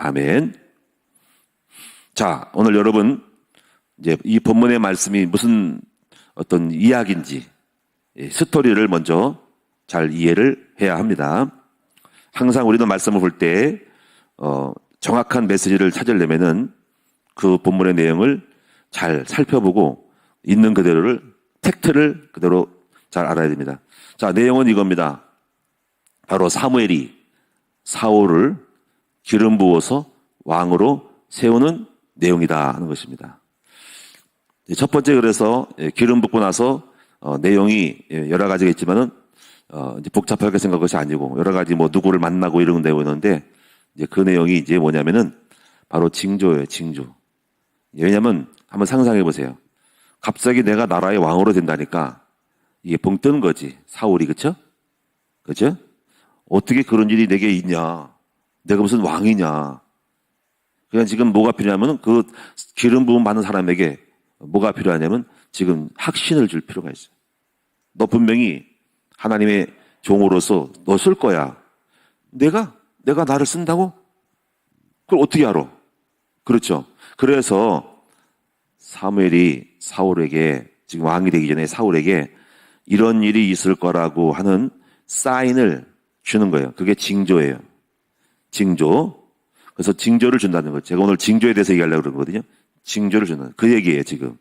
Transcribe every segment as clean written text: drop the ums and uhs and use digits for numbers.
아멘. 자, 오늘 여러분 이제 이 본문의 말씀이 무슨 어떤 이야기인지 스토리를 먼저 잘 이해를 해야 합니다. 항상 우리도 말씀을 볼 때 정확한 메시지를 찾으려면은 그 본문의 내용을 잘 살펴보고 있는 그대로를 팩트를 그대로 잘 알아야 됩니다. 자, 내용은 이겁니다. 바로 사무엘이 사울을 기름 부어서 왕으로 세우는 내용이다 하는 것입니다. 첫 번째, 그래서 기름 붓고 나서 내용이 여러 가지가 있지만은 이제 복잡하게 생각한 것이 아니고 여러 가지 뭐 누구를 만나고 이런 내용이었는데 이제 그 내용이 이제 뭐냐면은 바로 징조예요, 징조. 왜냐면 한번 상상해 보세요. 갑자기 내가 나라의 왕으로 된다니까 이게 붕 뜨는 거지, 사울이. 그쵸? 그쵸? 어떻게 그런 일이 내게 있냐? 내가 무슨 왕이냐? 그냥 지금 뭐가 필요하면 그 기름 부음 받는 사람에게 뭐가 필요하냐면 지금 확신을 줄 필요가 있어요. 너 분명히 하나님의 종으로서 너 쓸 거야. 내가 나를 쓴다고? 그걸 어떻게 알아? 그렇죠. 그래서 사무엘이 사울에게, 지금 왕이 되기 전에 사울에게 이런 일이 있을 거라고 하는 사인을 주는 거예요. 그게 징조예요. 징조. 그래서 징조를 준다는 거죠. 제가 오늘 징조에 대해서 얘기하려고 그러거든요. 징조를 준다는 그 얘기예요, 지금.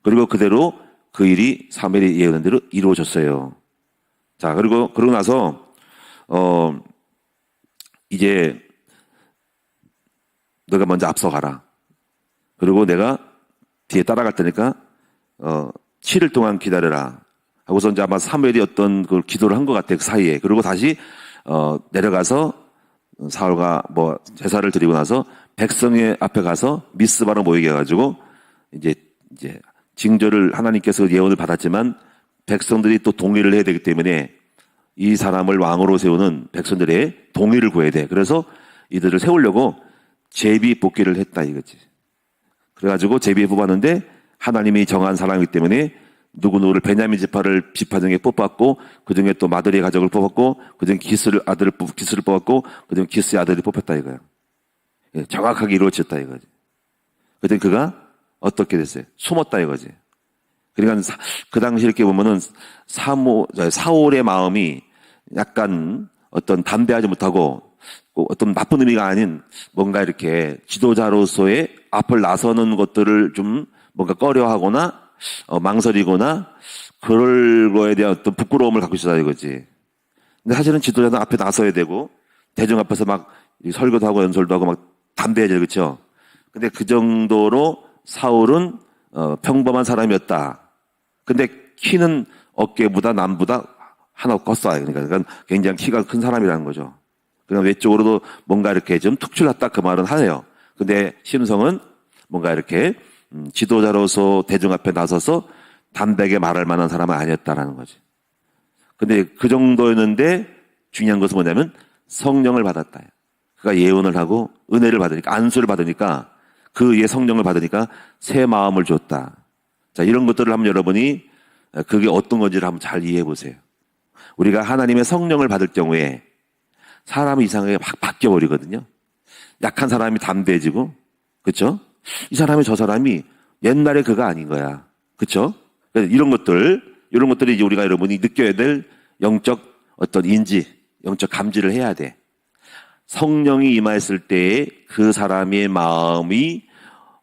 그리고 그대로 그 일이 사무엘이 예언한 대로 이루어졌어요. 자, 그러고 나서 이제 너가 먼저 앞서가라. 그리고 내가 뒤에 따라갈 테니까 7일 동안 기다려라. 하고서 이제 아마 사무엘이 어떤 그 기도를 한 것 같아, 그 사이에. 그리고 다시 내려가서 사울과 뭐 제사를 드리고 나서 백성의 앞에 가서 미스바로 모이게 해가지고 이제 징조를 하나님께서 예언을 받았지만 백성들이 또 동의를 해야 되기 때문에 이 사람을 왕으로 세우는 백성들의 동의를 구해야 돼. 그래서 이들을 세우려고 제비 뽑기를 했다 이거지. 그래가지고 제비에 뽑았는데 하나님이 정한 사람이기 때문에 누구누구를 베냐민 지파 중에 뽑았고, 그 중에 또 마드리의 가족을 뽑았고, 그 중에 기스를 뽑았고, 그 중에 기스의 아들이 뽑혔다 이거야. 정확하게 이루어졌다 이거지. 그랬더니 그가 어떻게 됐어요? 숨었다 이거지. 그러니까 그 당시 이렇게 보면은 사울의 마음이 약간 어떤 담대하지 못하고 어떤 나쁜 의미가 아닌 뭔가 이렇게 지도자로서의 앞을 나서는 것들을 좀 뭔가 꺼려하거나 망설이거나 그럴 거에 대한 어떤 부끄러움을 갖고 있었다 이거지. 근데 사실은 지도자는 앞에 나서야 되고 대중 앞에서 막 설교도 하고 연설도 하고 막 담대해져, 그렇죠? 근데 그 정도로 사울은 평범한 사람이었다. 근데 키는 어깨보다 남보다 하나 컸어요. 그러니까 굉장히 키가 큰 사람이라는 거죠. 그냥 외적으로도 뭔가 이렇게 좀 특출났다 그 말은 하네요. 근데 심성은 뭔가 이렇게 지도자로서 대중 앞에 나서서 담백하게 말할 만한 사람은 아니었다라는 거지. 근데 그 정도였는데 중요한 것은 뭐냐면 성령을 받았다. 그가 예언을 하고 은혜를 받으니까, 안수를 받으니까, 그의 성령을 받으니까 새 마음을 줬다. 자, 이런 것들을 한번 여러분이 그게 어떤 건지를 한번 잘 이해해 보세요. 우리가 하나님의 성령을 받을 경우에 사람이 이상하게 막 바뀌어 버리거든요. 약한 사람이 담대해지고, 그렇죠? 이 사람이 저 사람이 옛날에 그가 아닌 거야. 그렇죠? 이런 것들이 이제 우리가 여러분이 느껴야 될 영적 어떤 인지, 영적 감지를 해야 돼. 성령이 임하였을 때에 그 사람의 마음이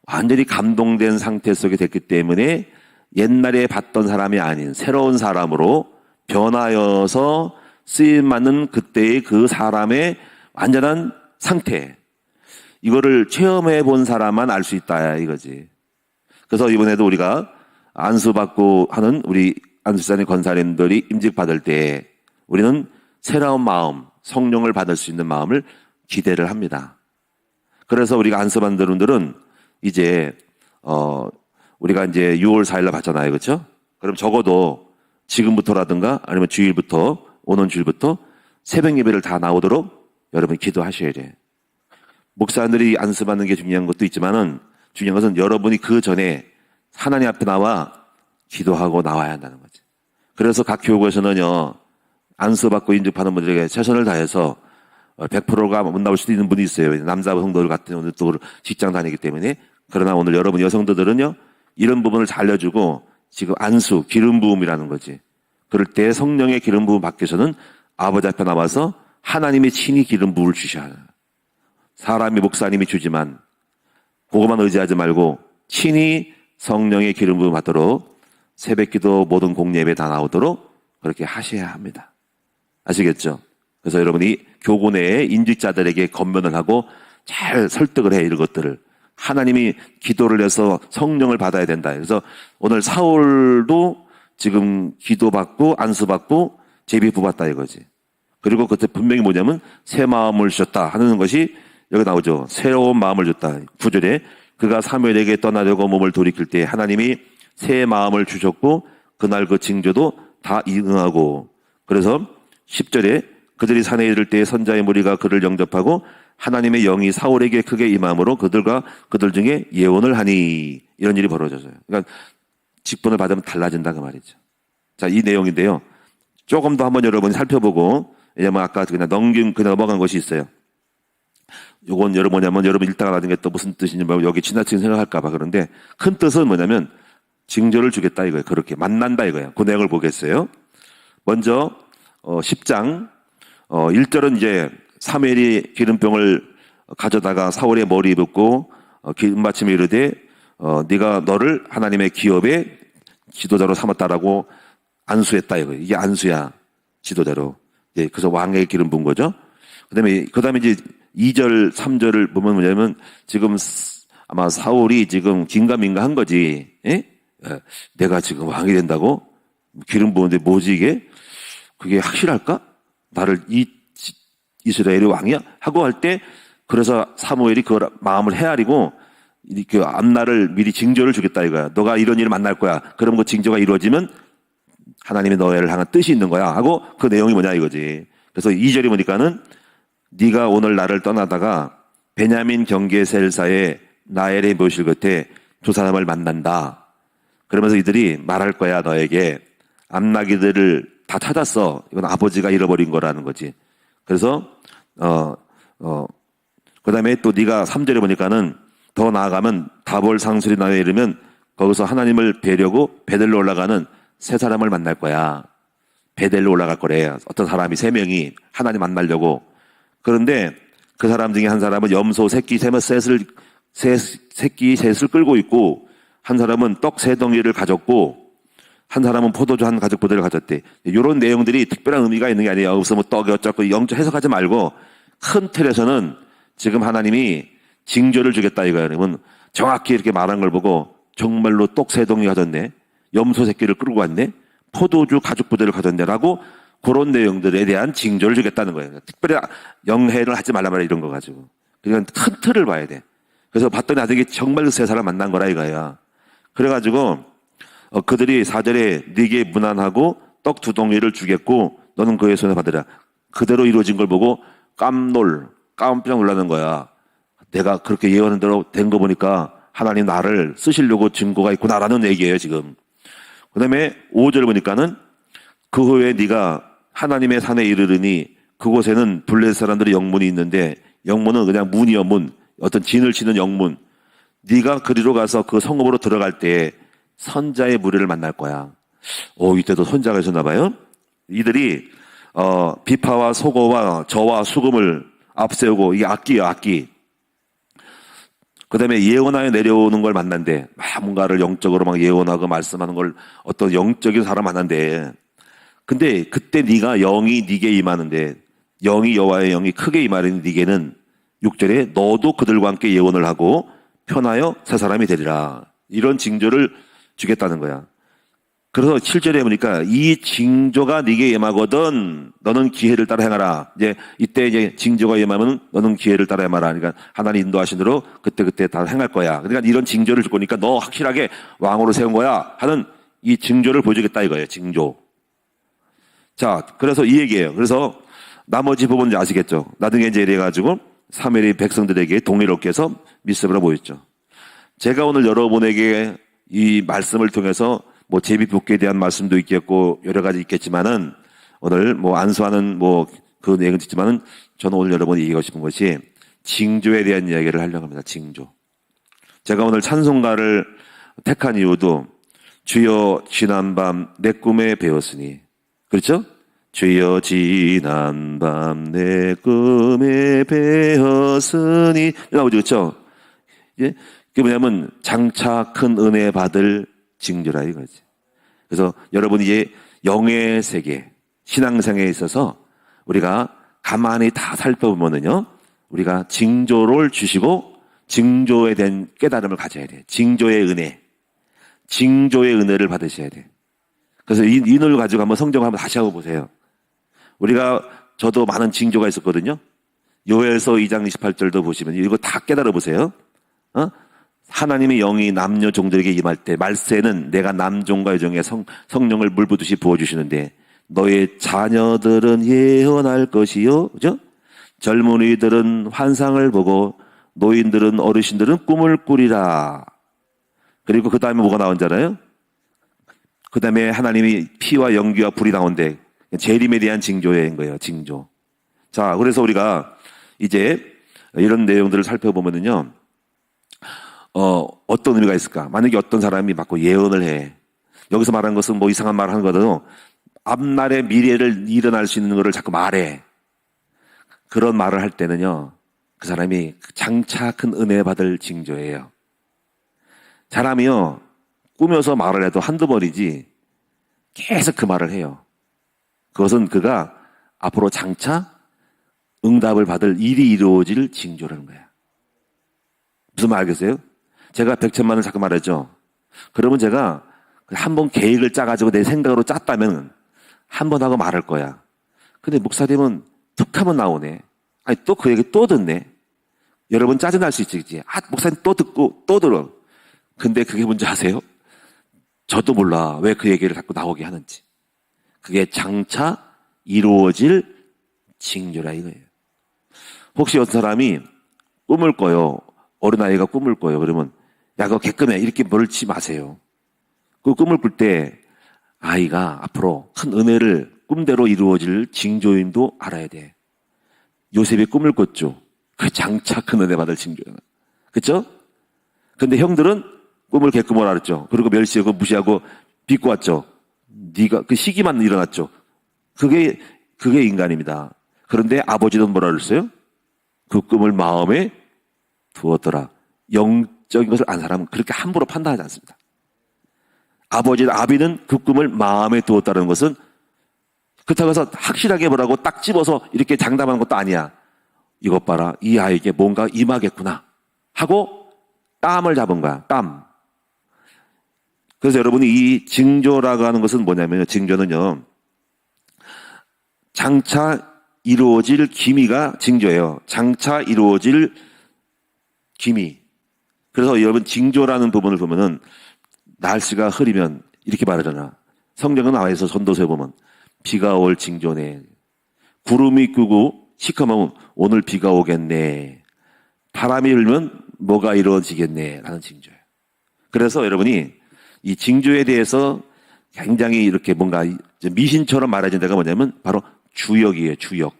완전히 감동된 상태 속에 됐기 때문에 옛날에 봤던 사람이 아닌 새로운 사람으로 변하여서 쓰임받는 그때의 그 사람의 완전한 상태. 이거를 체험해 본 사람만 알 수 있다 이거지. 그래서 이번에도 우리가 안수받고 하는 우리 안수사님 권사님들이 임직받을 때 우리는 새로운 마음, 성령을 받을 수 있는 마음을 기대를 합니다. 그래서 우리가 안수받는 분들은 이제 우리가 이제 6월 4일날 받잖아요. 그렇죠? 그럼 적어도 지금부터라든가 아니면 주일부터, 오는 주일부터 새벽 예배를 다 나오도록 여러분이 기도하셔야 돼요. 목사님들이 안수받는 게 중요한 것도 있지만은 중요한 것은 여러분이 그 전에 하나님 앞에 나와 기도하고 나와야 한다는 거죠. 그래서 각 교구에서는요, 안수받고 인접하는 분들에게 최선을 다해서 100%가 못 나올 수도 있는 분이 있어요. 남자 성도들 같은 경우는 또 직장 다니기 때문에. 그러나 오늘 여러분 여성도들은요, 이런 부분을 잘 알려주고, 지금 안수, 기름 부음이라는 거지. 그럴 때 성령의 기름 부음 밖에서는 아버지 앞에 나와서 하나님의 친히 기름 부음을 주셔야 해요. 사람이 목사님이 주지만 그것만 의지하지 말고 친히 성령의 기름 부음 받도록 새벽기도 모든 공예배 다 나오도록 그렇게 하셔야 합니다. 아시겠죠? 그래서 여러분이 교구 내에 인직자들에게 권면을 하고 잘 설득을 해, 이런 것들을. 하나님이 기도를 해서 성령을 받아야 된다. 그래서 오늘 사울도 지금 기도받고 안수받고 제비부 받다 이거지. 그리고 그때 분명히 뭐냐면 새 마음을 주셨다 하는 것이 여기 나오죠. 새로운 마음을 줬다. 9절에 그가 사무엘에게 떠나려고 몸을 돌이킬 때 하나님이 새 마음을 주셨고 그날 그 징조도 다 응하고, 그래서 10절에 그들이 산에 이를 때 선자의 무리가 그를 영접하고 하나님의 영이 사울에게 크게 임함으로 그들 중에 예언을 하니, 이런 일이 벌어져요. 그러니까 직분을 받으면 달라진다 그 말이죠. 자, 이 내용인데요. 조금 더 한번 여러분이 살펴보고, 왜냐면 아까 그냥 넘어간 것이 있어요. 요건 여러분 뭐냐면 여러분 읽다가 나중에 또 무슨 뜻인지 말고 여기 지나치게 생각할까봐. 그런데 큰 뜻은 뭐냐면 징조를 주겠다 이거예요. 그렇게 만난다 이거예요. 그 내용을 보겠어요. 먼저 10장 1절은 이제 사무엘이 기름병을 가져다가 사울의 머리에 붓고 기름받침에 이르되 네가 너를 하나님의 기업의 지도자로 삼았다라고 안수했다 이거예요. 이게 안수야, 지도자로. 예, 그래서 왕의 기름 부은 거죠. 그다음에 이제 2절, 3절을 보면 뭐냐면 지금 아마 사울이 지금 긴가민가 한 거지. 예? 내가 지금 왕이 된다고? 기름 부은데 뭐지 이게? 그게 확실할까? 나를 이스라엘의 왕이야? 하고 할 때, 그래서 사무엘이 그 마음을 헤아리고 그 앞날을 미리 징조를 주겠다 이거야. 너가 이런 일을 만날 거야. 그러면 그 징조가 이루어지면 하나님의 너희를 향한 뜻이 있는 거야 하고, 그 내용이 뭐냐 이거지. 그래서 2절이 보니까는 네가 오늘 나를 떠나다가 베냐민 경계셀사의 나엘의 묘실 곁에 두 사람을 만난다. 그러면서 이들이 말할 거야 너에게. 암나기들을 다 찾았어. 이건 아버지가 잃어버린 거라는 거지. 그래서 그다음에 또 네가 3절에 보니까는 더 나아가면 다볼 상술이 나에 이르면 거기서 하나님을 뵈려고 베델로 올라가는 세 사람을 만날 거야. 베델로 올라갈 거래. 어떤 사람이 3명이 하나님 만나려고. 그런데 그 사람 중에 한 사람은 염소 새끼 셋을 끌고 있고, 한 사람은 떡 3덩이를 가졌고, 한 사람은 포도주 한 가죽 부대를 가졌대. 이런 내용들이 특별한 의미가 있는 게 아니에요. 여기서 뭐 떡이 어쩌고 영적 해석하지 말고 큰 틀에서는 지금 하나님이 징조를 주겠다 이거예요. 여러분 정확히 이렇게 말한 걸 보고 정말로 떡 3덩이 가졌네, 염소 새끼를 끌고 왔네, 포도주 가죽 부대를 가졌네라고 그런 내용들에 대한 징조를 주겠다는 거예요. 특별히 영해를 하지 말란 말이야, 이런 거 가지고. 그러니까 큰 틀을 봐야 돼. 그래서 봤더니 나중에 정말 그 세 사람 만난 거라 이거야. 그래가지고 그들이 4절에 네게 문안하고 떡 2덩이를 주겠고 너는 그의 손에 받으라. 그대로 이루어진 걸 보고 깜짝 놀라는 거야. 내가 그렇게 예언한 대로 된 거 보니까 하나님 나를 쓰시려고 증거가 있구나라는 얘기예요 지금. 그 다음에 5절 보니까는 그 후에 네가 하나님의 산에 이르르니 그곳에는 블레셋 사람들의 영문이 있는데, 영문은 그냥 문이요 문, 어떤 진을 치는 영문. 네가 그리로 가서 그 성읍으로 들어갈 때 선자의 무리를 만날 거야. 이때도 선자가 있었나 봐요. 이들이 비파와 소고와 저와 수금을 앞세우고, 이게 악기예요, 악기. 그 다음에 예언하여 내려오는 걸 만난대. 뭔가를 영적으로 막 예언하고 말씀하는 걸 어떤 영적인 사람 만난대. 근데 그때 네가 영이 네게 임하는데, 영이 여호와의 영이 크게 임하는 네게는 6절에 너도 그들과 함께 예언을 하고 편하여 새 사람이 되리라. 이런 징조를 주겠다는 거야. 그래서 7절에 보니까 이 징조가 네게 임하거든 너는 기회를 따라 행하라. 이때 징조가 임하면 너는 기회를 따라 행하라. 그러니까 하나님 인도하신 대로 그때 다 행할 거야. 그러니까 이런 징조를 줄 거니까 너 확실하게 왕으로 세운 거야 하는 이 징조를 보여주겠다 이거예요. 징조. 자, 그래서 이 얘기예요. 그래서 나머지 부분 이제 아시겠죠? 나중에 이제 이래가지고 사무엘이 백성들에게 동의롭게 해서 미스바로 모였죠. 제가 오늘 여러분에게 이 말씀을 통해서 뭐 제비 붓기에 대한 말씀도 있겠고 여러 가지 있겠지만은 오늘 뭐 안수하는 뭐 그 내용은 있지만은 저는 오늘 여러분이 얘기하고 싶은 것이 징조에 대한 이야기를 하려고 합니다. 징조. 제가 오늘 찬송가를 택한 이유도 주여 지난밤 내 꿈에 배웠으니, 그렇죠? 주여 지난밤 내 꿈에 배웠으니 나오죠, 그렇죠? 예? 그게 뭐냐면 장차 큰 은혜 받을 징조라 이거지. 그래서 여러분이 이제 영의 세계, 신앙생에 있어서 우리가 가만히 다 살펴보면은요, 우리가 징조를 주시고 징조에 대한 깨달음을 가져야 돼. 징조의 은혜, 징조의 은혜를 받으셔야 돼. 그래서 이 눈을 가지고 한번 성경을 한번 다시 하고 보세요. 저도 많은 징조가 있었거든요. 요엘서 2장 28절도 보시면 이거 다 깨달아 보세요. 하나님의 영이 남녀 종들에게 임할 때 말세는 내가 남종과 여종의 성령을 물부듯이 부어주시는데 너의 자녀들은 예언할 것이요, 그죠? 젊은이들은 환상을 보고 노인들은 어르신들은 꿈을 꾸리라. 그리고 그 다음에 뭐가 나온잖아요? 그 다음에 하나님이 피와 연기와 불이 나온대. 재림에 대한 징조인 거예요, 징조. 자, 그래서 우리가 이제 이런 내용들을 살펴보면은요, 어떤 의미가 있을까? 만약에 어떤 사람이 맞고 예언을 해. 여기서 말하는 것은 뭐 이상한 말 하는 거든 앞날의 미래를 일어날 수 있는 거를 자꾸 말해. 그런 말을 할 때는요, 그 사람이 장차 큰 은혜 받을 징조예요. 사람이요, 꾸며서 말을 해도 한두 번이지 계속 그 말을 해요. 그것은 그가 앞으로 장차 응답을 받을 일이 이루어질 징조라는 거야. 무슨 말 알겠어요? 제가 100천만을 자꾸 말했죠. 그러면 제가 한 번 계획을 짜가지고 내 생각으로 짰다면 한 번 하고 말할 거야. 근데 목사님은 툭 하면 나오네. 아니, 또 그 얘기 또 듣네. 여러분 짜증날 수 있지. 목사님 또 듣고 또 들어. 근데 그게 뭔지 아세요? 저도 몰라. 왜 그 얘기를 자꾸 나오게 하는지. 그게 장차 이루어질 징조라 이거예요. 혹시 어떤 사람이 꿈을 꿔요. 어린아이가 꿈을 꿔요. 그러면 야, 그거 개끔해. 이렇게 멀지 마세요. 그 꿈을 꿀 때 아이가 앞으로 큰 은혜를 꿈대로 이루어질 징조임도 알아야 돼. 요셉이 꿈을 꿨죠. 그 장차 큰 은혜 받을 징조야. 그쵸? 근데 형들은 꿈을 개꿈을 알았죠. 그리고 멸시하고 무시하고 비꼬 왔죠. 네가 그 시기만 일어났죠. 그게 인간입니다. 그런데 아버지는 뭐라 그랬어요? 그 꿈을 마음에 두었더라. 영적인 것을 안 사람은 그렇게 함부로 판단하지 않습니다. 아비는 그 꿈을 마음에 두었다는 것은 그렇다고 해서 확실하게 뭐라고 딱 집어서 이렇게 장담하는 것도 아니야. 이것 봐라. 이 아이에게 뭔가 임하겠구나 하고 땀을 잡은 거야. 땀. 그래서 여러분이 이 징조라고 하는 것은 뭐냐면요. 징조는요, 장차 이루어질 기미가 징조예요. 장차 이루어질 기미. 그래서 여러분 징조라는 부분을 보면은 날씨가 흐리면 이렇게 말하잖아. 성경은 나와 있어. 전도서에 보면 비가 올 징조네. 구름이 끄고 시커먼 오늘 비가 오겠네. 바람이 불면 뭐가 이루어지겠네 라는 징조예요. 그래서 여러분이 이 징조에 대해서 굉장히 이렇게 뭔가 미신처럼 말해진 데가 뭐냐면 바로 주역이에요. 주역.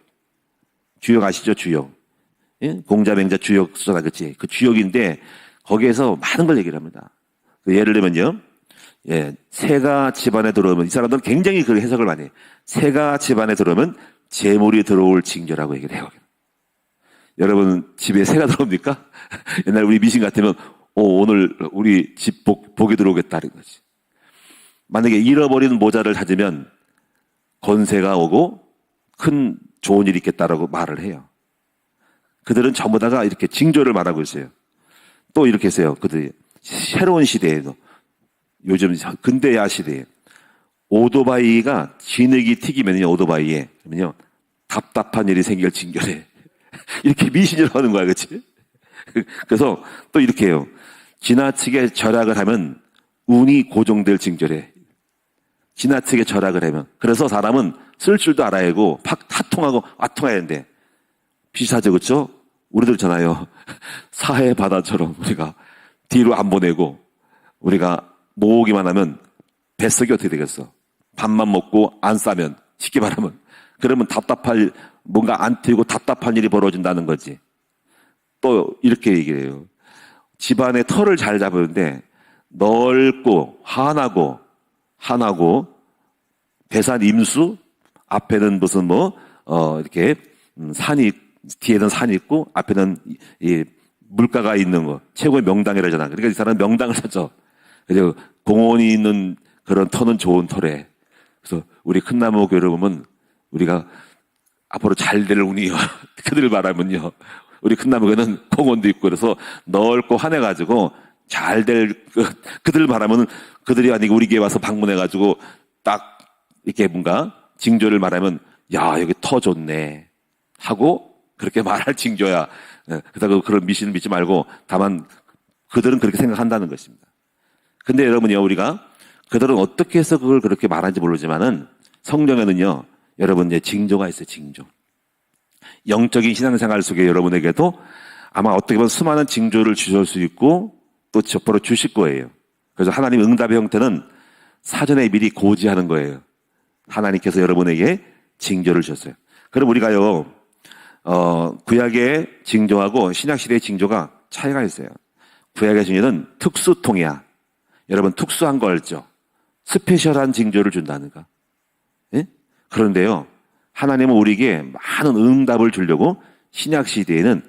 주역 아시죠? 주역. 예? 공자, 맹자, 주역, 수사다. 그치? 그 주역인데 거기에서 많은 걸 얘기를 합니다. 예를 들면요. 예, 새가 집안에 들어오면 이 사람들은 굉장히 그 해석을 많이 해요. 새가 집안에 들어오면 재물이 들어올 징조라고 얘기를 해요. 여러분 집에 새가 들어옵니까? 옛날 우리 미신 같으면 오늘 우리 집 복이 들어오겠다는 거지. 만약에 잃어버린 모자를 찾으면 건세가 오고 큰 좋은 일이 있겠다라고 말을 해요. 그들은 전부 다가 이렇게 징조를 말하고 있어요. 또 이렇게 했어요. 그들이 새로운 시대에도 요즘 근대야 시대에 오토바이가 진흙이 튀기면요, 오토바이에 그러면요 답답한 일이 생길 징조래. 이렇게 미신을 하는 거야, 그렇지? 그래서 또 이렇게 해요. 지나치게 절약을 하면 운이 고정될 징조래. 지나치게 절약을 하면. 그래서 사람은 쓸 줄도 알아야 하고 타통하고 와통해야 되는데 비슷하죠, 그렇죠? 우리들 있잖아요. 사해 바다처럼 우리가 뒤로 안 보내고 우리가 모으기만 하면 뱃속이 어떻게 되겠어? 밥만 먹고 안 싸면 쉽게 말하면 그러면 답답할 뭔가 안 트이고 답답한 일이 벌어진다는 거지. 또 이렇게 얘기를 해요. 집안의 털을 잘 잡으는데 넓고 환하고 배산 임수, 앞에는 무슨 이렇게 산이 뒤에는 산이 있고 앞에는 이 물가가 있는 거, 최고의 명당이라잖아. 그러니까 이 사람은 명당을 찾죠. 그래서 공원이 있는 그런 터는 좋은 터래. 그래서 우리 큰 나무 교회를 보면 우리가 앞으로 잘 될 운이 그들을 바라면요. 우리 큰 나무 교회는 공원도 있고 그래서 넓고 환해가지고 잘 될 그들을 바라면 그들이 아니고 우리 교회 와서 방문해가지고 딱 이렇게 뭔가 징조를 말하면 야 여기 터 좋네 하고 그렇게 말할 징조야. 그렇다고 그런 미신을 믿지 말고 다만 그들은 그렇게 생각한다는 것입니다. 근데 여러분요, 우리가 그들은 어떻게 해서 그걸 그렇게 말하는지 모르지만은 성경에는요, 여러분 이제 징조가 있어요, 징조. 영적인 신앙생활 속에 여러분에게도 아마 어떻게 보면 수많은 징조를 주실 수 있고 또 적보로 주실 거예요. 그래서 하나님 응답의 형태는 사전에 미리 고지하는 거예요. 하나님께서 여러분에게 징조를 주셨어요. 그럼 우리가요, 구약의 징조하고 신약시대의 징조가 차이가 있어요. 구약의 징조는 특수통이야. 여러분 특수한 거 알죠? 스페셜한 징조를 준다는 거. 예? 그런데요, 하나님은 우리에게 많은 응답을 주려고 신약시대에는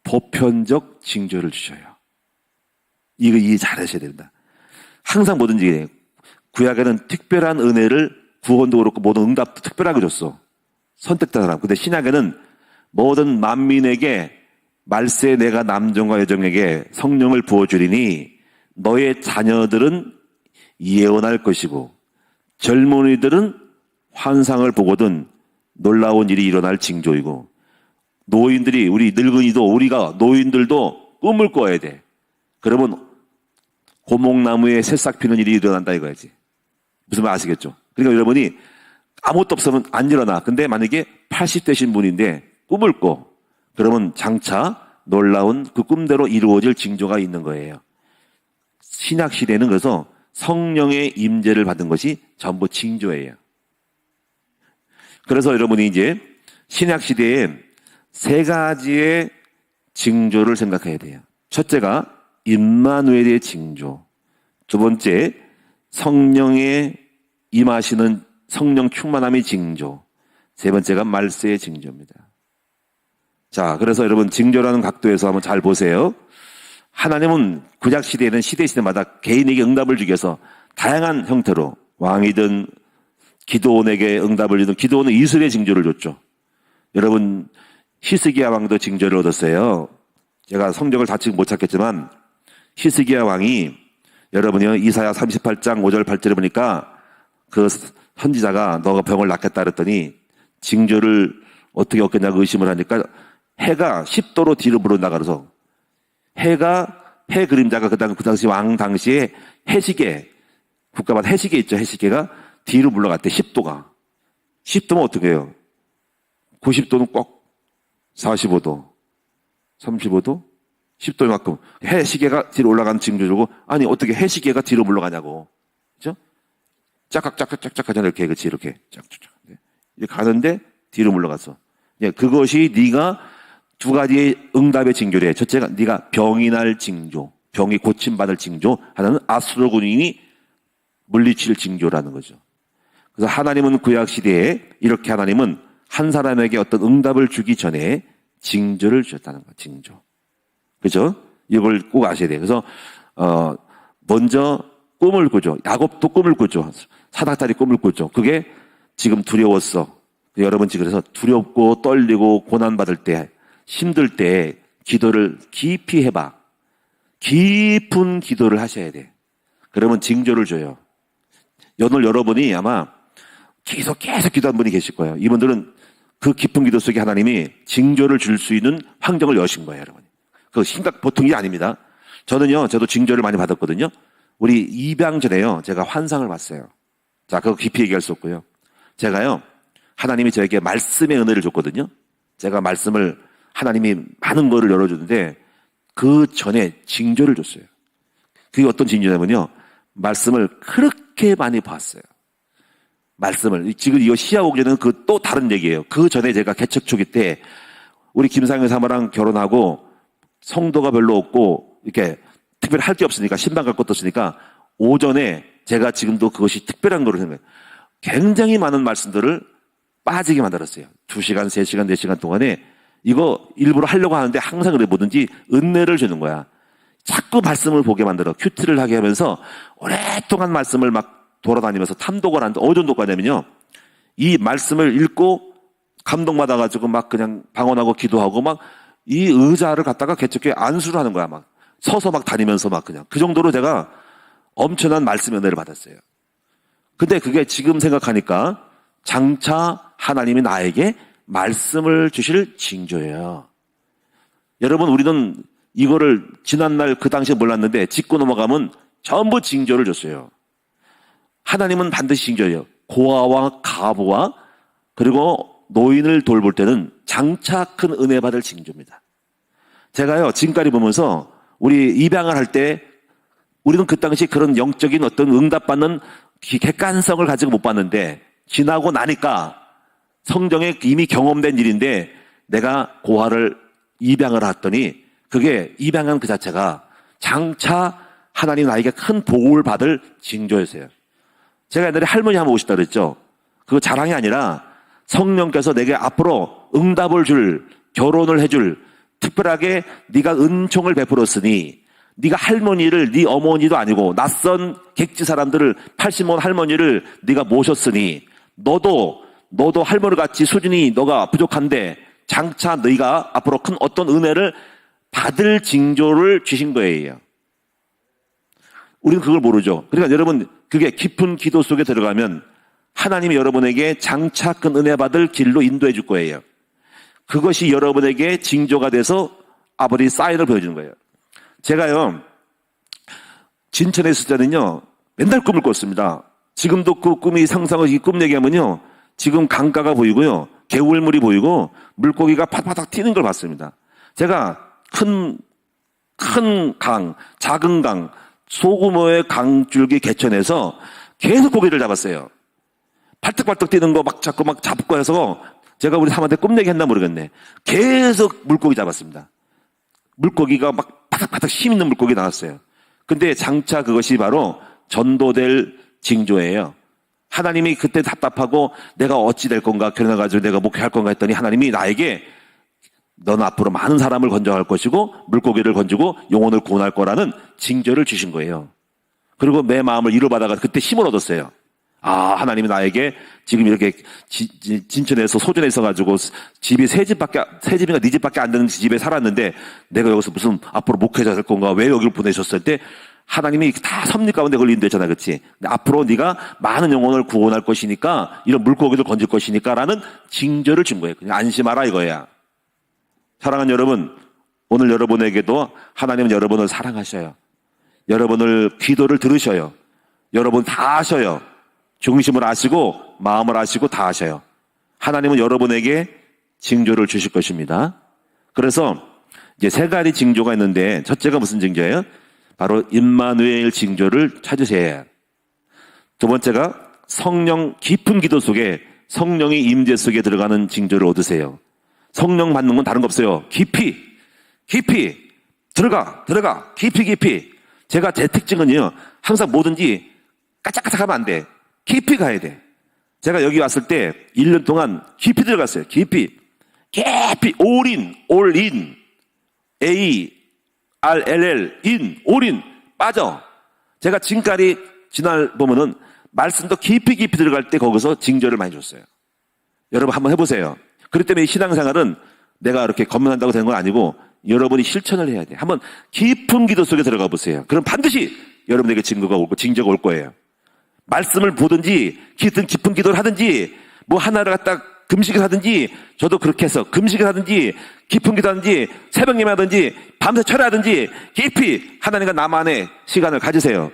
보편적 징조를 주셔요. 이거 이해 잘하셔야 됩니다. 항상 뭐든지 구약에는 특별한 은혜를 구원도 그렇고 모든 응답도 특별하게 줬어. 선택된 사람. 근데 신약에는 모든 만민에게 말세 내가 남정과 여정에게 성령을 부어주리니 너의 자녀들은 예언할 것이고 젊은이들은 환상을 보거든 놀라운 일이 일어날 징조이고 노인들이 우리 늙은이도 우리가 노인들도 꿈을 꿔야 돼. 그러면 고목나무에 새싹 피는 일이 일어난다 이거야지. 무슨 말 아시겠죠? 그러니까 여러분이 아무것도 없으면 안 일어나. 근데 만약에 80대신 분인데 꿈을 꿔. 그러면 장차 놀라운 그 꿈대로 이루어질 징조가 있는 거예요. 신약 시대는 그래서 성령의 임재를 받은 것이 전부 징조예요. 그래서 여러분이 이제 신약 시대에 세 가지의 징조를 생각해야 돼요. 첫째가 임마누엘의 징조. 두 번째, 성령의 임하시는 성령 충만함의 징조. 세 번째가 말세의 징조입니다. 자, 그래서 여러분 징조라는 각도에서 한번 잘 보세요. 하나님은 구약 시대에는 시대마다 개인에게 응답을 주기 위해서 다양한 형태로 왕이든 기드온에게 응답을 주든 기드온은 이슬의 징조를 줬죠. 여러분 히스기야 왕도 징조를 얻었어요. 제가 성경을 다 지금 못 찾겠지만 히스기야 왕이 여러분이요 이사야 38장 5절 8절에 보니까 그 선지자가 너가 병을 낫겠다 그랬더니 징조를 어떻게 얻겠냐고 의심을 하니까 해가 10도로 뒤로 물러나가 그래서 해 그림자가 그 당시 왕 당시에 해시계 국가마다 해시계 있죠. 해시계가 뒤로 물러갔대. 10도가 10도면 어떻게 해요? 90도는 꼭 45도 35도 10도만큼 해시계가 뒤로 올라가는 징조주고 아니 어떻게 해시계가 뒤로 물러가냐고. 그죠? 짝짝짝짝짝 하잖아요. 이렇게 그렇지 이렇게 짝짝짝 이렇게 가는데 뒤로 물러갔어. 그것이 네가 두 가지의 응답의 징조래. 첫째가 네가 병이 날 징조, 병이 고침받을 징조. 하나는 아수르 군인이 물리칠 징조라는 거죠. 그래서 하나님은 구약 시대에 이렇게 하나님은 한 사람에게 어떤 응답을 주기 전에 징조를 주셨다는 거예요. 징조. 그죠? 이걸 꼭 아셔야 돼요. 그래서 먼저 꿈을 꾸죠. 야곱도 꿈을 꾸죠. 사닥다리 꿈을 꾸죠. 그게 지금 두려웠어. 여러분 지금 그래서 두렵고 떨리고 고난받을 때 힘들 때 기도를 깊이 해봐. 깊은 기도를 하셔야 돼. 그러면 징조를 줘요. 오늘 여러분이 아마 계속 기도한 분이 계실 거예요. 이분들은 그 깊은 기도 속에 하나님이 징조를 줄 수 있는 환경을 여신 거예요, 여러분. 그 심각 보통 일이 아닙니다. 저도 징조를 많이 받았거든요. 우리 입양 전에요, 제가 환상을 봤어요. 자, 그거 깊이 얘기할 수 없고요. 제가요, 하나님이 저에게 말씀의 은혜를 줬거든요. 제가 말씀을 하나님이 많은 거를 열어주는데 그 전에 징조를 줬어요. 그게 어떤 징조냐면요. 말씀을 그렇게 많이 봤어요. 말씀을. 지금 이거 시야 오기 전에는 그 또 다른 얘기예요. 그 전에 제가 개척 초기 때 우리 김상현 사모랑 결혼하고 성도가 별로 없고 이렇게 특별히 할 게 없으니까 신방 갈 것도 없으니까 오전에 제가 지금도 그것이 특별한 거를 생각해요. 굉장히 많은 말씀들을 빠지게 만들었어요. 2시간, 3시간, 4시간 동안에 이거 일부러 하려고 하는데 항상 그래 뭐든지 은혜를 주는 거야. 자꾸 말씀을 보게 만들어. 큐티를 하게 하면서 오랫동안 말씀을 막 돌아다니면서 탐독을 하는데 어느 정도 가냐면요. 이 말씀을 읽고 감동받아가지고 막 그냥 방언하고 기도하고 막 이 의자를 갖다가 개척교회 안수를 하는 거야. 막 서서 막 다니면서 막 그냥 그 정도로 제가 엄청난 말씀 은혜를 받았어요. 근데 그게 지금 생각하니까 장차 하나님이 나에게 말씀을 주실 징조예요. 여러분 우리는 이거를 지난날 그 당시에 몰랐는데 짚고 넘어가면 전부 징조를 줬어요. 하나님은 반드시 징조예요. 고아와 가부와 그리고 노인을 돌볼 때는 장차 큰 은혜 받을 징조입니다. 제가요 지금까지 보면서 우리 입양을 할 때 우리는 그 당시 그런 영적인 어떤 응답받는 객관성을 가지고 못 봤는데 지나고 나니까 성경에 이미 경험된 일인데 내가 고아를 입양을 했더니 그게 입양한 그 자체가 장차 하나님 나에게 큰 복을 받을 징조였어요. 제가 옛날에 할머니 한번 오시다 그랬죠. 그거 자랑이 아니라 성령께서 내게 앞으로 응답을 줄, 결혼을 해줄, 특별하게 네가 은총을 베풀었으니 네가 할머니를 네 어머니도 아니고 낯선 객지 사람들을 80원 할머니를 네가 모셨으니 너도 할머니같이 수준이 너가 부족한데 장차 네가 앞으로 큰 어떤 은혜를 받을 징조를 주신 거예요. 우리는 그걸 모르죠. 그러니까 여러분 그게 깊은 기도 속에 들어가면 하나님이 여러분에게 장차 큰 은혜 받을 길로 인도해 줄 거예요. 그것이 여러분에게 징조가 돼서 아버지 사인을 보여주는 거예요. 제가요 진천에 있을 때는요 맨날 꿈을 꿨습니다. 지금도 그 꿈이 상상을 이 꿈 얘기하면요 지금 강가가 보이고요 개울물이 보이고 물고기가 파닥파닥 튀는 걸 봤습니다. 제가 큰 강, 작은 강, 소규모의 강줄기 개천에서 계속 고기를 잡았어요. 발떡발떡 뛰는 거 막 자꾸 막 잡고 해서 제가 우리 사모한테 꿈 얘기했나 모르겠네. 계속 물고기 잡았습니다. 물고기가 막 바닥바닥 힘 있는 물고기 나왔어요. 근데 장차 그것이 바로 전도될 징조예요. 하나님이 그때 답답하고 내가 어찌 될 건가 결혼해가지고 내가 목회할 건가 했더니 하나님이 나에게 너는 앞으로 많은 사람을 건져갈 것이고 물고기를 건지고 영혼을 구원할 거라는 징조를 주신 거예요. 그리고 내 마음을 위로받아가 그때 힘을 얻었어요. 아, 하나님이 나에게 지금 이렇게 진천에서 소전에 있어가지고 집이 세 집인가 네 집밖에 안 되는 집에 살았는데 내가 여기서 무슨 앞으로 목회자 될 건가 왜 여기를 보내셨을 때 하나님이 다 섭리 가운데 걸린댔잖아, 그렇지? 앞으로 네가 많은 영혼을 구원할 것이니까 이런 물고기를 건질 것이니까라는 징조를 준 거예요. 그냥 안심하라 이거야. 사랑하는 여러분, 오늘 여러분에게도 하나님은 여러분을 사랑하셔요. 여러분을 기도를 들으셔요. 여러분 다 아셔요. 중심을 아시고 마음을 아시고 다 아셔요. 하나님은 여러분에게 징조를 주실 것입니다. 그래서 이제 세 가지 징조가 있는데 첫째가 무슨 징조예요? 바로 임마누엘 징조를 찾으세요. 두 번째가 성령 깊은 기도 속에 성령의 임재 속에 들어가는 징조를 얻으세요. 성령 받는 건 다른 거 없어요. 깊이 들어가 깊이. 제가 제 특징은요 항상 뭐든지 까짝까짝하면 안 돼. 깊이 가야 돼. 제가 여기 왔을 때 1년 동안 깊이 들어갔어요. 깊이 all in ARLL in 빠져. 제가 지금까지 지날 보면은 말씀도 깊이 들어갈 때 거기서 징조를 많이 줬어요. 여러분 한번 해보세요. 그렇기 때문에 신앙생활은 내가 이렇게 겉면한다고 되는 건 아니고 여러분이 실천을 해야 돼. 한번 깊은 기도 속에 들어가 보세요. 그럼 반드시 여러분에게 징조가 올 거예요. 말씀을 보든지 깊은 기도를 하든지 뭐 하나를 갖다 금식을 하든지 저도 그렇게 해서 금식을 하든지 깊은 기도 하든지 새벽 예배하든지 밤새 철야하든지 깊이 하나님과 나만의 시간을 가지세요.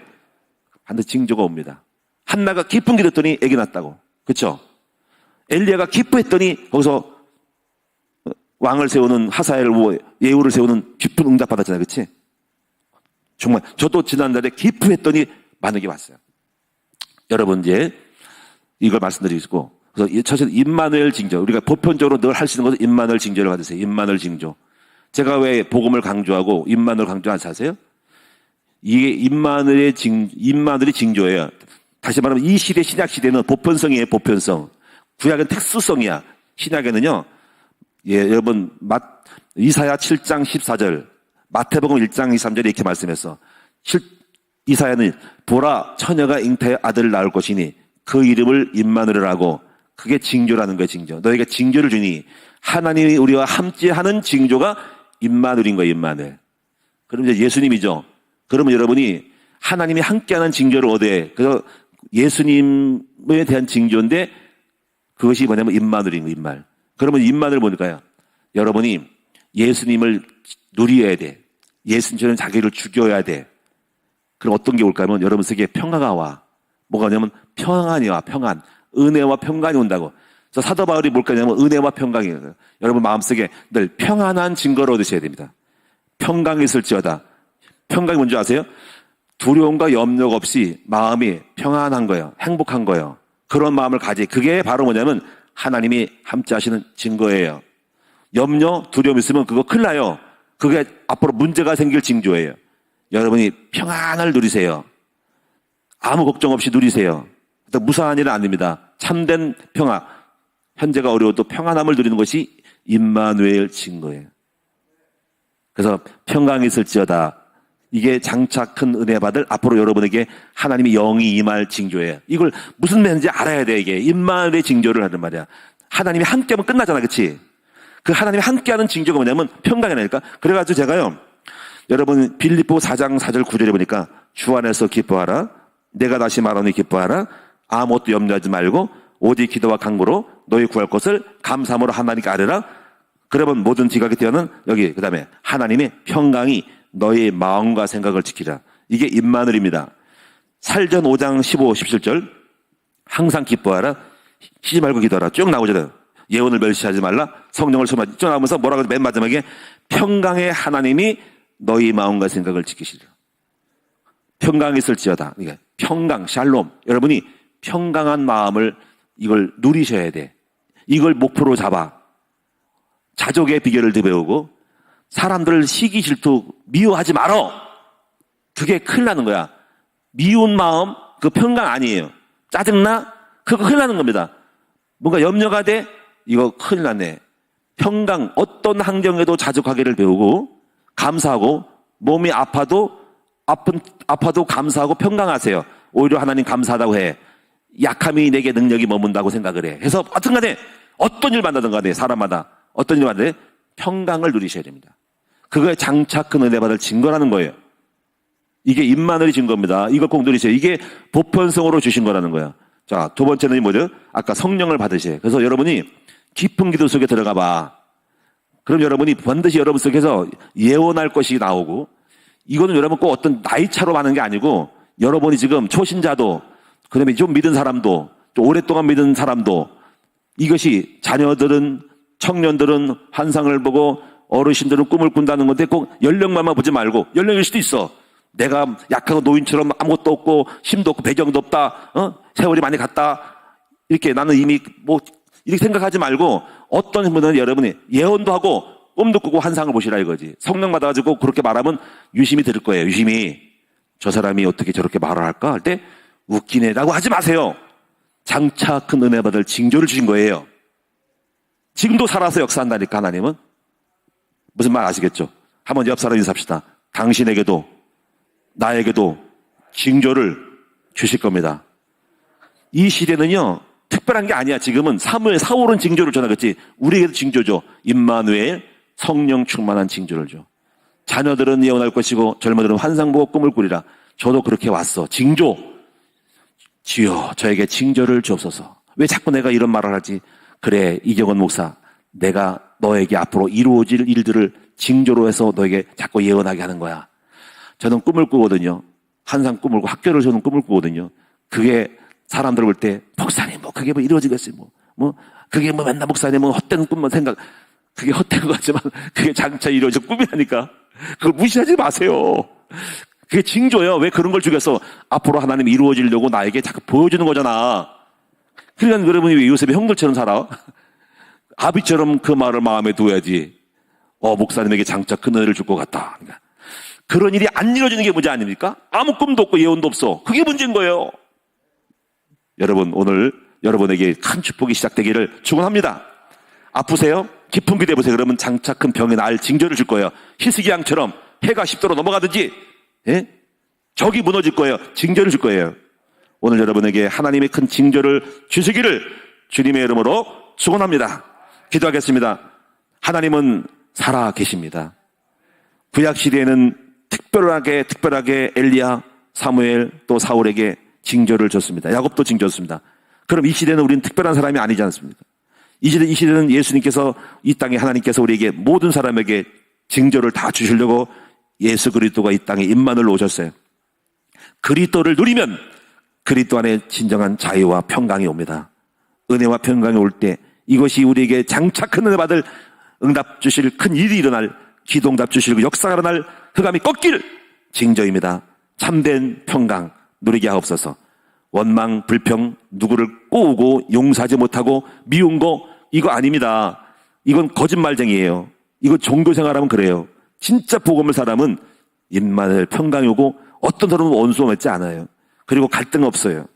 반드시 징조가 옵니다. 한나가 깊은 기도 했더니 애기 낳았다고. 그렇죠? 엘리야가 기뻐했더니 거기서 왕을 세우는 하사엘 예후를 세우는 깊은 응답 받았잖아요. 그렇지? 정말 저도 지난달에 기뻐했더니 만약에 왔어요. 여러분 이제 이걸 말씀드리고, 그래서 첫째는 임마누엘 징조. 우리가 보편적으로 늘 할 수 있는 것은 임마누엘 징조를 받으세요. 임마누엘 징조. 제가 왜 복음을 강조하고 임마누엘 강조하지 아세요? 이게 임마누엘이 징조예요. 다시 말하면 이 시대, 신약 시대는 보편성이에요, 보편성. 구약은 특수성이야. 신약에는요, 예, 여러분, 이사야 7장 14절, 마태복음 1장 23절에 이렇게 말씀했어. 이사야는 보라, 처녀가 잉태의 아들을 낳을 것이니 그 이름을 임마누엘이라고. 그게 징조라는 거예요, 징조. 너희가 징조를 주니 하나님이 우리와 함께하는 징조가 임마누엘인 거예요, 임마누엘. 그럼 이제 예수님이죠. 그러면 여러분이 하나님이 함께하는 징조를 얻어야. 그래서 예수님에 대한 징조인데 그것이 뭐냐면 임마누엘인 거예요, 임마누엘. 그러면 임마누엘 뭘까요? 여러분이 예수님을 누려야 돼. 예수님처럼 자기를 죽여야 돼. 그럼 어떤 게 올까 하면 여러분 속에 평화가 와. 뭐가 오냐면 평안이 와, 평안. 은혜와 평강이 온다고. 그래서 사도 바울이 뭘까 하냐면 은혜와 평강이에요. 여러분 마음속에 늘 평안한 증거를 얻으셔야 됩니다. 평강이 있을지어다. 평강이 뭔지 아세요? 두려움과 염려가 없이 마음이 평안한 거예요. 행복한 거예요. 그런 마음을 가지. 그게 바로 뭐냐면 하나님이 함께 하시는 증거예요. 염려, 두려움 있으면 그거 큰일 나요. 그게 앞으로 문제가 생길 징조예요. 여러분이 평안을 누리세요. 아무 걱정 없이 누리세요. 무사한 일은 아닙니다. 참된 평화. 현재가 어려워도 평안함을 누리는 것이 임마누엘 증거예요. 그래서 평강이 있을지어다. 이게 장차 큰 은혜 받을 앞으로 여러분에게 하나님의 영이 임할 징조예요. 이걸 무슨 말인지 알아야 돼. 이게 임마누엘의 징조를 하는 말이야. 하나님이 함께하면 끝나잖아, 그렇지? 그 하나님이 함께하는 징조가 뭐냐면 평강이라니까. 그래가지고 제가요, 여러분 빌립보 4장 4절 9절에 보니까 주 안에서 기뻐하라. 내가 다시 말하니 기뻐하라. 아무것도 염려하지 말고 오직 기도와 간구로 너희 구할 것을 감사함으로 하나님께 아뢰라. 그러면 모든 지각이 되어는 여기 그 다음에 하나님의 평강이 너의 마음과 생각을 지키라. 이게 임마누엘입니다. 살전 5장 15, 17절 항상 기뻐하라. 쉬지 말고 기도하라. 쭉 나오잖아요. 예언을 멸시하지 말라. 성령을 소망하지. 쭉 나오면서 뭐라고 맨 마지막에 평강의 하나님이 너희 마음과 생각을 지키시리라. 평강이 있을지어다. 그러니까 평강, 샬롬. 여러분이 평강한 마음을 이걸 누리셔야 돼. 이걸 목표로 잡아. 자족의 비결을 배우고 사람들을 시기 질투 미워하지 말어. 그게 큰일 나는 거야. 미운 마음 그 평강 아니에요. 짜증나? 그거 큰일 나는 겁니다. 뭔가 염려가 돼? 이거 큰일 났네. 평강 어떤 환경에도 자족하기를 배우고 감사하고 몸이 아파도 감사하고 평강하세요. 오히려 하나님 감사하다고 해. 약함이 내게 능력이 머문다고 생각을 해. 그래서 어떤 간에 어떤 일 만나든 간에 사람마다 어떤 일 만나든 평강을 누리셔야 됩니다. 그거에 장차 큰 은혜 받을 증거라는 거예요. 이게 임마누엘의 증거입니다. 이걸 꼭 누리세요. 이게 보편성으로 주신 거라는 거예요. 자, 두 번째는 뭐죠? 아까 성령을 받으세요. 그래서 여러분이 깊은 기도 속에 들어가 봐. 그럼 여러분이 반드시 여러분 속에서 예언할 것이 나오고 이거는 여러분 꼭 어떤 나이차로 하는 게 아니고 여러분이 지금 초신자도 그다음에 좀 믿은 사람도 좀 오랫동안 믿은 사람도 이것이 자녀들은 청년들은 환상을 보고 어르신들은 꿈을 꾼다는 건데 꼭 연령만만 보지 말고 연령일 수도 있어. 내가 약하고 노인처럼 아무것도 없고 힘도 없고 배경도 없다. 세월이 많이 갔다. 이렇게 나는 이미 뭐 이렇게 생각하지 말고 어떤 분은 여러분이 예언도 하고 꿈도 꾸고 환상을 보시라 이거지. 성령 받아가지고 그렇게 말하면 유심히 들을 거예요. 유심히. 저 사람이 어떻게 저렇게 말을 할까 할 때 웃기네라고 하지 마세요. 장차 큰 은혜 받을 징조를 주신 거예요. 지금도 살아서 역사한다니까 하나님은. 무슨 말 아시겠죠? 한번 옆 사람 인사합시다. 당신에게도 나에게도 징조를 주실 겁니다. 이 시대는요 특별한 게 아니야. 지금은 사울은 징조를 전하겠지. 우리에게도 징조죠. 임마누엘 성령 충만한 징조를 줘. 자녀들은 예언할 것이고 젊은이들은 환상 보고 꿈을 꾸리라. 저도 그렇게 왔어. 징조. 주여 저에게 징조를 주옵소서. 왜 자꾸 내가 이런 말을 하지? 그래 이경원 목사 내가 너에게 앞으로 이루어질 일들을 징조로 해서 너에게 자꾸 예언하게 하는 거야. 저는 꿈을 꾸거든요. 환상 꿈을 꾸고 학교를 저는 꿈을 꾸거든요. 그게 사람들 볼 때 목사님 뭐 그게 뭐 이루어지겠어요. 뭐 그게 뭐 맨날 목사님 뭐 헛된 꿈만 생각 그게 헛된 거 같지만 그게 장차 이루어질 꿈이라니까. 그걸 무시하지 마세요. 그게 징조예요. 왜 그런 걸 주겠어? 앞으로 하나님이 이루어지려고 나에게 자꾸 보여주는 거잖아. 그러니까 여러분이 왜 요셉의 형들처럼 살아? 아비처럼 그 말을 마음에 두어야지. 목사님에게 장차 큰 은혜를 줄 것 같다. 그러니까 그런 일이 안 이루어지는 게 문제 아닙니까? 아무 꿈도 없고 예언도 없어. 그게 문제인 거예요. 여러분, 오늘 여러분에게 큰 축복이 시작되기를 축원합니다. 아프세요? 깊은 기도 해보세요. 그러면 장차 큰 병에 나을 징조를 줄 거예요. 히스기야처럼 해가 10도로 넘어가든지, 예? 적이 무너질 거예요. 징조를 줄 거예요. 오늘 여러분에게 하나님의 큰 징조를 주시기를 주님의 이름으로 축원합니다. 기도하겠습니다. 하나님은 살아 계십니다. 구약 시대에는 특별하게 엘리야, 사무엘 또 사울에게 징조를 줬습니다. 야곱도 징조였습니다. 그럼 이 시대는 우리는 특별한 사람이 아니지 않습니까? 이 시대는 예수님께서 이 땅에 하나님께서 우리에게 모든 사람에게 징조를 다 주시려고 예수 그리스도가 이 땅에 임만을 오셨어요. 그리스도를 누리면 그리스도 안에 진정한 자유와 평강이 옵니다. 은혜와 평강이 올 때 이것이 우리에게 장차 큰 은혜 받을 응답 주실 큰 일이 일어날 기도응답 주실 역사가 일어날 흑암이 꺾일 징조입니다. 참된 평강 누리게 하옵소서. 원망, 불평, 누구를 꼬우고 용서하지 못하고 미운 거 이거 아닙니다. 이건 거짓말쟁이에요. 이거 종교생활하면 그래요. 진짜 복음을 사람은 임만을 평강이 오고 어떤 사람은 원수가 맺지 않아요. 그리고 갈등 없어요.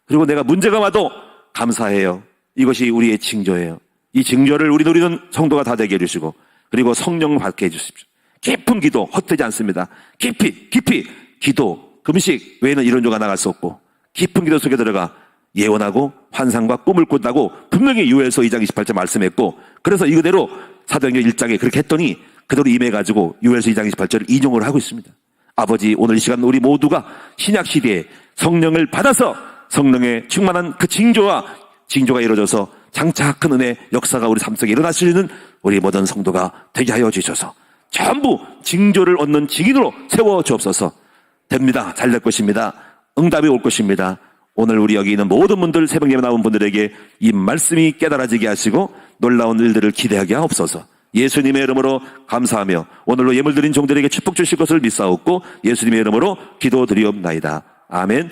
그리고 내가 문제가 와도 감사해요. 이것이 우리의 징조예요. 이 징조를 우리 누리는 성도가 다 되게 해주시고 그리고 성령 받게 해주십시오. 깊은 기도 헛되지 않습니다. 깊이 기도 금식 외에는 이런 조가 나갈 수 없고 깊은 기도 속에 들어가 예언하고 환상과 꿈을 꾼다고 분명히 요엘서 2장 28절 말씀했고 그래서 이그대로 사도행전 1장에 그렇게 했더니 그대로 임해가지고 요엘서 2장 28절을 인용을 하고 있습니다. 아버지 오늘 이 시간 우리 모두가 신약시대에 성령을 받아서 성령의 충만한 그 징조가 이루어져서 장차 큰 은혜 역사가 우리 삶 속에 일어날 수 있는 우리 모든 성도가 되게 하여 주셔서 전부 징조를 얻는 증인으로 세워 주옵소서. 됩니다. 잘 될 것입니다. 응답이 올 것입니다. 오늘 우리 여기 있는 모든 분들 새벽 예배 나온 분들에게 이 말씀이 깨달아지게 하시고 놀라운 일들을 기대하게 하옵소서. 예수님의 이름으로 감사하며 오늘로 예물 드린 종들에게 축복 주실 것을 믿사옵고 예수님의 이름으로 기도드리옵나이다. 아멘.